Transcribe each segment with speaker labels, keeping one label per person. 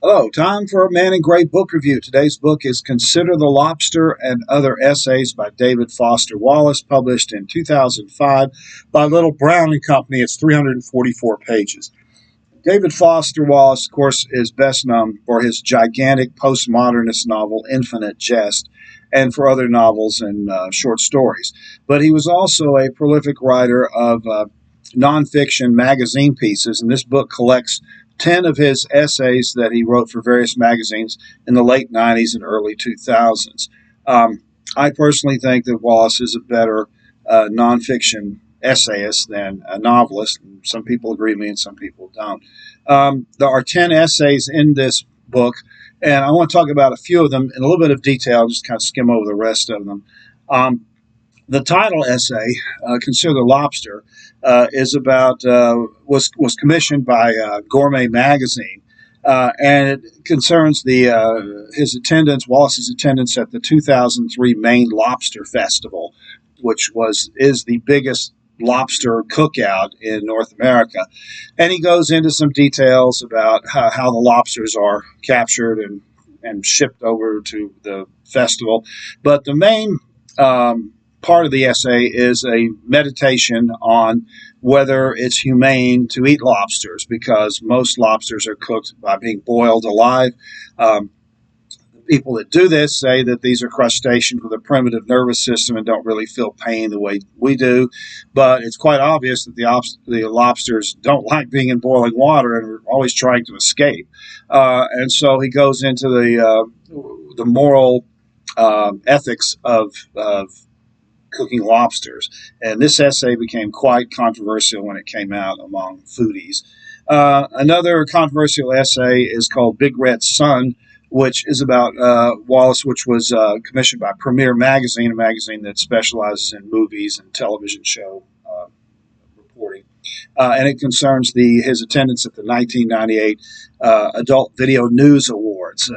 Speaker 1: Hello, time for a Man in Gray book review. Today's book is Consider the Lobster and Other Essays by David Foster Wallace, published in 2005 by Little Brown and Company. It's 344 pages. David Foster Wallace, of course, is best known for his gigantic postmodernist novel, Infinite Jest, and for other novels and short stories. But he was also a prolific writer of nonfiction magazine pieces, and this book collects 10 of his essays that he wrote for various magazines in the late 90s and early 2000s. I personally think that Wallace is a better nonfiction essayist than a novelist. Some people agree with me and some people don't. There are 10 essays in this book, and I want to talk about a few of them in a little bit of detail, just kind of skim over the rest of them. The title essay, "Consider the Lobster," is about was commissioned by Gourmet magazine, and it concerns his attendance, Wallace's attendance at the 2003 Maine Lobster Festival, which is the biggest lobster cookout in North America, and he goes into some details about how the lobsters are captured and shipped over to the festival. But the main part of the essay is a meditation on whether it's humane to eat lobsters, because most lobsters are cooked by being boiled alive. People that do this say that these are crustaceans with a primitive nervous system and don't really feel pain the way we do. But it's quite obvious that the lobsters don't like being in boiling water and are always trying to escape. And so he goes into the moral ethics of cooking lobsters. And this essay became quite controversial when it came out among foodies. Another controversial essay is called Big Red Sun, which is about Wallace, which was commissioned by Premiere Magazine, a magazine that specializes in movies and television show reporting. And it concerns his attendance at the 1998 Adult Video News Awards,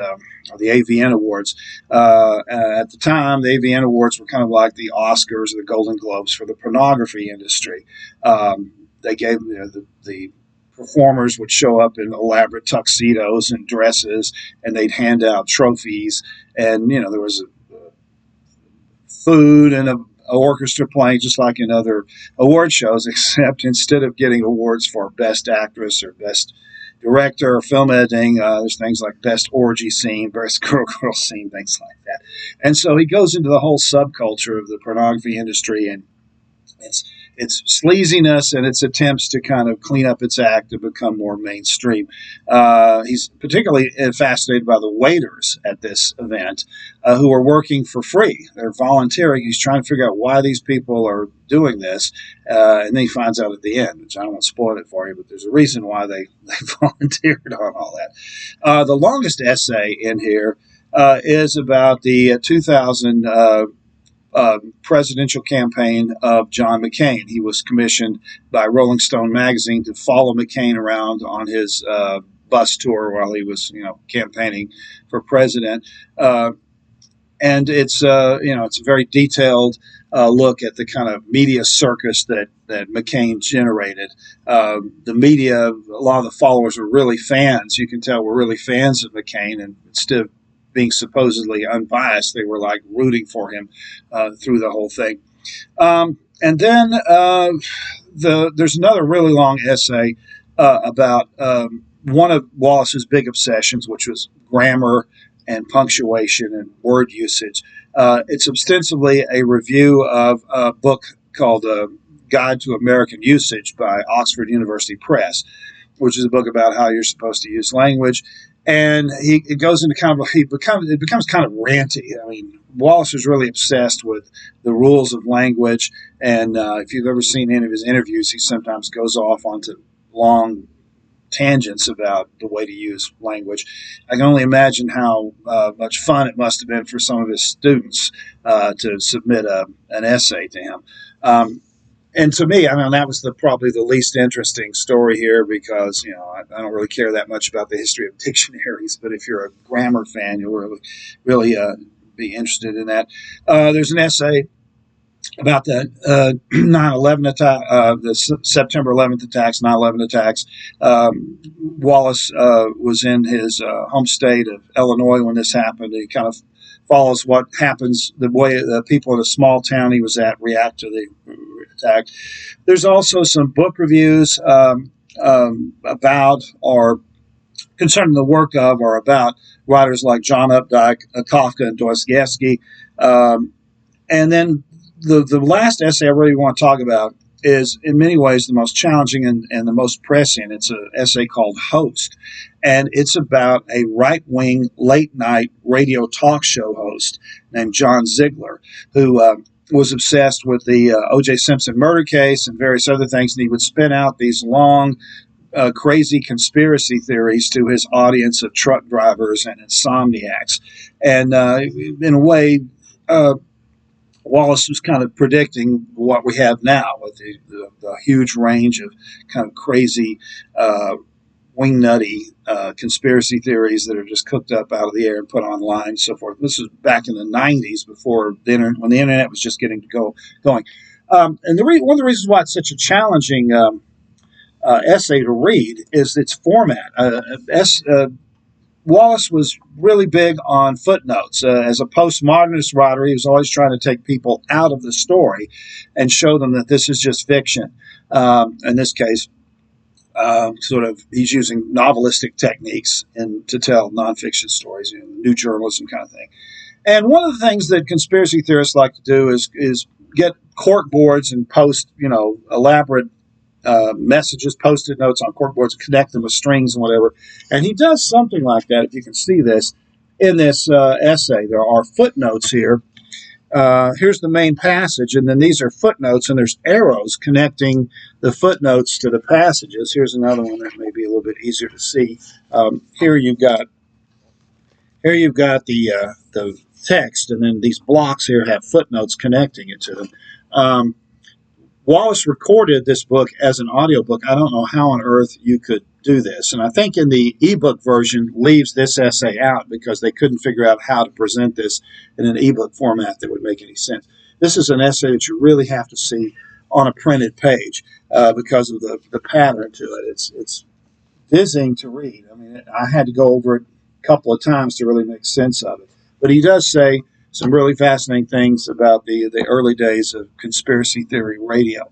Speaker 1: or the AVN Awards. At the time, the AVN Awards were kind of like the Oscars or the Golden Globes for the pornography industry. They gave the performers would show up in elaborate tuxedos and dresses, and they'd hand out trophies. And there was food and a orchestra playing, just like in other award shows, except instead of getting awards for best actress or best director or film editing, there's things like best orgy scene, best girl scene, things like that. And so he goes into the whole subculture of the pornography industry and its sleaziness and its attempts to kind of clean up its act to become more mainstream. He's particularly fascinated by the waiters at this event who are working for free. They're volunteering. He's trying to figure out why these people are doing this, and then he finds out at the end, which I don't want to spoil it for you, but there's a reason why they volunteered on all that. The longest essay in here is about the 2000 presidential campaign of John McCain. He was commissioned by Rolling Stone magazine to follow McCain around on his bus tour while he was, campaigning for president. And it's a very detailed look at the kind of media circus that McCain generated. The media, a lot of the followers were really fans. You can tell were really fans of McCain, and instead of being supposedly unbiased, they were like rooting for him through the whole thing. And then there's another really long essay about one of Wallace's big obsessions, which was grammar and punctuation and word usage. It's ostensibly a review of a book called Guide to American Usage by Oxford University Press, which is a book about how you're supposed to use language. And it goes into it becomes kind of ranty. I mean, Wallace is really obsessed with the rules of language. And if you've ever seen any of his interviews, he sometimes goes off onto long tangents about the way to use language. I can only imagine how much fun it must have been for some of his students to submit an essay to him. And to me, that was probably the least interesting story here, because I don't really care that much about the history of dictionaries. But if you're a grammar fan, you'll really be interested in that. There's an essay about the 9/11 attack, September 11th attacks, 9/11 attacks. Wallace was in his home state of Illinois when this happened. He kind of follows what happens, the way the people in a small town he was at react to the attack. There's also some book reviews about or concerning the work of or about writers like John Updike, Kafka, and Dostoevsky. And then the last essay I really want to talk about is in many ways the most challenging and the most pressing. It's an essay called Host, and it's about a right-wing late-night radio talk show host named John Ziegler, who was obsessed with the O.J. Simpson murder case and various other things, and he would spin out these long, crazy conspiracy theories to his audience of truck drivers and insomniacs. And in a way, Wallace was kind of predicting what we have now with the huge range of kind of crazy, wingnutty conspiracy theories that are just cooked up out of the air and put online and so forth. This was back in the 90s before the internet, when the internet was just getting going. And one of the reasons why it's such a challenging essay to read is its format. Wallace was really big on footnotes. As a postmodernist writer, he was always trying to take people out of the story and show them that this is just fiction. In this case, he's using novelistic techniques to tell nonfiction stories, new journalism kind of thing. And one of the things that conspiracy theorists like to do is get cork boards and post, elaborate messages, post-it notes on corkboards, connect them with strings and whatever. And he does something like that, if you can see this, in this essay. There are footnotes here. Here's the main passage, and then these are footnotes, and there's arrows connecting the footnotes to the passages. Here's another one that may be a little bit easier to see. Here you've got the text, and then these blocks here have footnotes connecting it to them. Wallace recorded this book as an audiobook. I don't know how on earth you could do this. And I think in the ebook version leaves this essay out because they couldn't figure out how to present this in an ebook format that would make any sense. This is an essay that you really have to see on a printed page because of the pattern to it. It's dizzying to read. I mean, I had to go over it a couple of times to really make sense of it. But he does say some really fascinating things about the early days of conspiracy theory radio.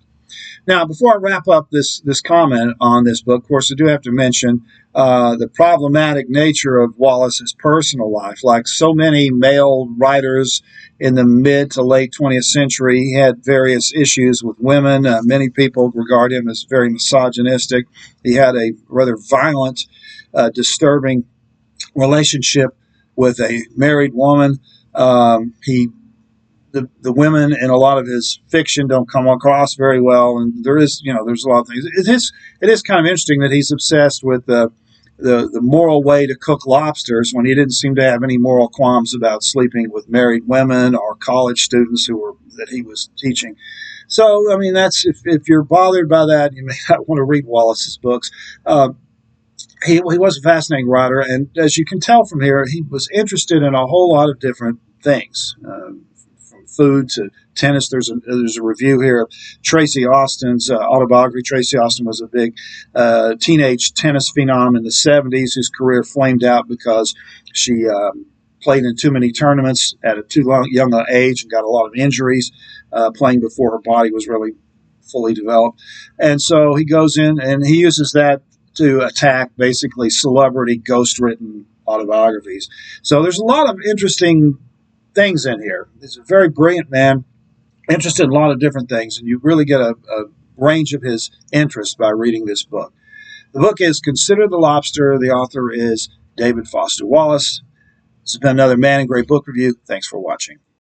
Speaker 1: Now, before I wrap up this comment on this book, of course, I do have to mention the problematic nature of Wallace's personal life. Like so many male writers in the mid to late 20th century, he had various issues with women. Many people regard him as very misogynistic. He had a rather violent, disturbing relationship with a married woman. The women in a lot of his fiction don't come across very well, and there's a lot of things. It is kind of interesting that he's obsessed with the moral way to cook lobsters when he didn't seem to have any moral qualms about sleeping with married women or college students that he was teaching. So, I mean, that's if you're bothered by that, you may not want to read Wallace's books. He was a fascinating writer, and as you can tell from here, he was interested in a whole lot of different things, from food to tennis. There's a review here of Tracy Austin's autobiography. Tracy Austin was a big teenage tennis phenom in the 70s whose career flamed out because she played in too many tournaments at a too young age and got a lot of injuries playing before her body was really fully developed. And so he goes in and he uses that to attack basically celebrity ghost-written autobiographies. So there's a lot of interesting things in here. He's a very brilliant man, interested in a lot of different things, and you really get a range of his interests by reading this book. The book is Consider the Lobster. The author is David Foster Wallace. This has been another Man and Gray book review. Thanks for watching.